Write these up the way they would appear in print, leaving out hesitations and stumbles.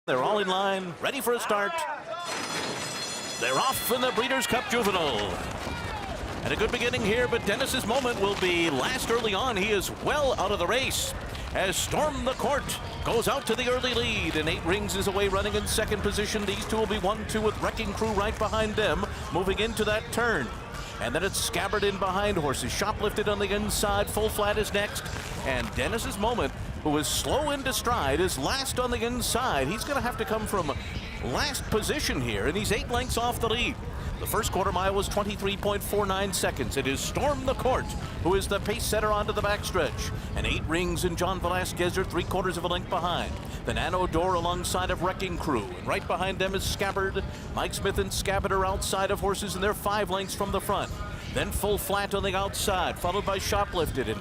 They're all in line, ready for a start. They're off in the Breeders' Cup Juvenile. And a good beginning here, but Dennis's Moment will be last early on. He is well out of the race as Storm the Court goes out to the early lead, and 8 Rings is away running in second position. These two will be 1-2 with Wrecking Crew right behind them, moving into that turn. And then it's Scabbard in behind horses. Shoplifted on the inside. Full Flat is next. And Dennis's Moment, who is slow into stride, is last on the inside. He's going to have to come from last position here, and he's 8 lengths off the lead. The first quarter mile was 23.49 seconds. It is Storm the Court who is the pace setter onto the backstretch. And 8 Rings and John Velasquez are 3/4 of a length behind. The Nano Door alongside of Wrecking Crew. And right behind them is Scabbard. Mike Smith and Scabbard are outside of horses, and they're 5 lengths from the front. Then Full Flat on the outside, followed by Shoplifted. And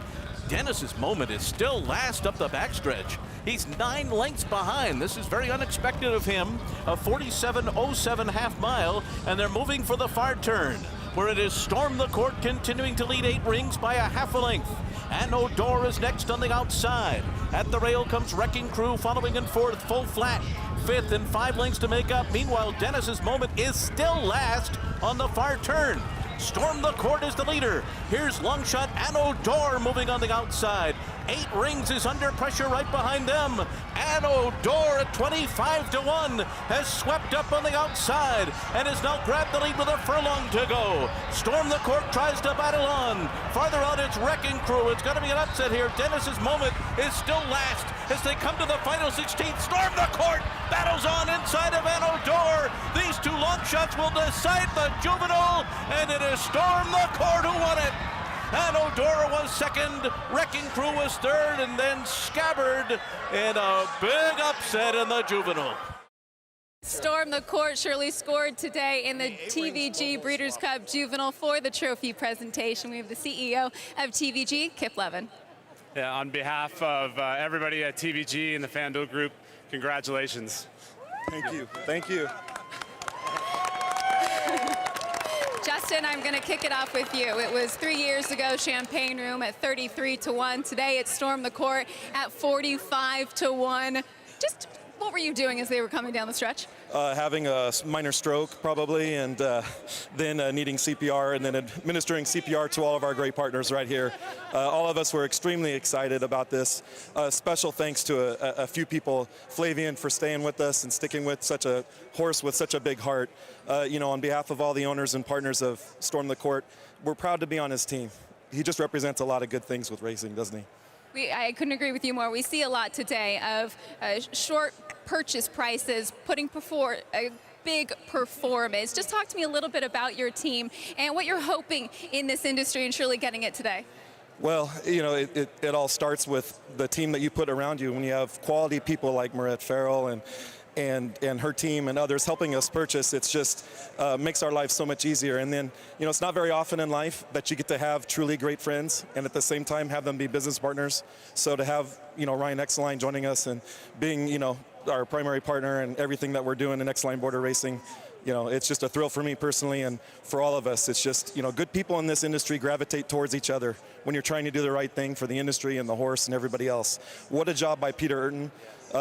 Dennis's Moment is still last up the backstretch. He's 9 lengths behind. This is very unexpected of him. A 47.07 half mile, and they're moving for the far turn, where it is Storm the Court continuing to lead 8 Rings by a half a length. And O'Dore is next on the outside. At the rail comes Wrecking Crew, following in fourth. Full Flat, 5th, and 5 lengths to make up. Meanwhile, Dennis's Moment is still last on the far turn. Storm the Court is the leader. Here's Longshot and O'Dore moving on the outside. 8 Rings is under pressure right behind them. And O'Dore at 25-1 has swept up on the outside and has now grabbed the lead with a furlong to go. Storm the Court tries to battle on. Farther out, it's Wrecking Crew. It's going to be an upset here. Dennis's Moment is still last as they come to the final 16th. Storm the Court battles on inside of An O'Dore. These 2 long shots will decide the Juvenile, and it is Storm the Court who won it. And O'Dore was second, Wrecking Crew was third, and then Scabbard in a big upset in the Juvenile. Storm the Court surely scored today in the TVG Breeders' Cup Juvenile for the trophy presentation. We have the CEO of TVG, Kip Levin. Yeah, on behalf of everybody at TVG and the FanDuel Group, congratulations. Thank you. Thank you. Justin, I'm going to kick it off with you. It was 3 years ago, Champagne Room at 33-1. Today it's Storm the Court at 45-1. Just what were you doing as they were coming down the stretch? Having a minor stroke, probably, and then needing CPR, and then administering CPR to all of our great partners right here. All of us were extremely excited about this. Special thanks to a few people, Flavian, for staying with us and sticking with such a horse with such a big heart. You know, on behalf of all the owners and partners of Storm the Court, we're proud to be on his team. He just represents a lot of good things with racing, doesn't he? I couldn't agree with you more. We see a lot today of short purchase prices putting before a big performance. Just talk to me a little bit about your team and what you're hoping in this industry and surely getting it today. Well, you know, it all starts with the team that you put around you. When you have quality people like Marette Farrell and her team and others helping us purchase, it's just makes our life so much easier. And then, you know, it's not very often in life that you get to have truly great friends and at the same time have them be business partners. So to have, you know, Ryan Exline joining us and being, you know, our primary partner and everything that we're doing in Exline Border Racing, you know, it's just a thrill for me personally and for all of us. It's just, you know, good people in this industry gravitate towards each other when you're trying to do the right thing for the industry and the horse and everybody else. What a job by Peter Urton,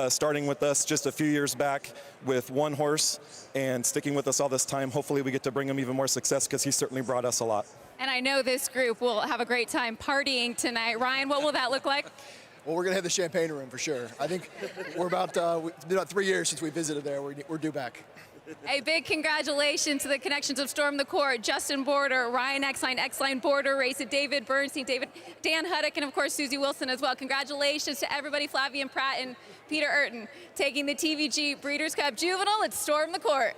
starting with us just a few years back with 1 horse and sticking with us all this time. Hopefully we get to bring him even more success because he certainly brought us a lot. And I know this group will have a great time partying tonight. Ryan, what will that look like? Well, we're going to have the Champagne Room for sure. I think we're it's been about 3 years since we visited there. We're due back. A big congratulations to the connections of Storm the Court, Justin Border, Ryan Exline, Exline Border Race, David Bernstein, Dan Huddock, and of course Susie Wilson as well. Congratulations to everybody, Flavian Pratt and Peter Urton, taking the TVG Breeders' Cup Juvenile. It's Storm the Court.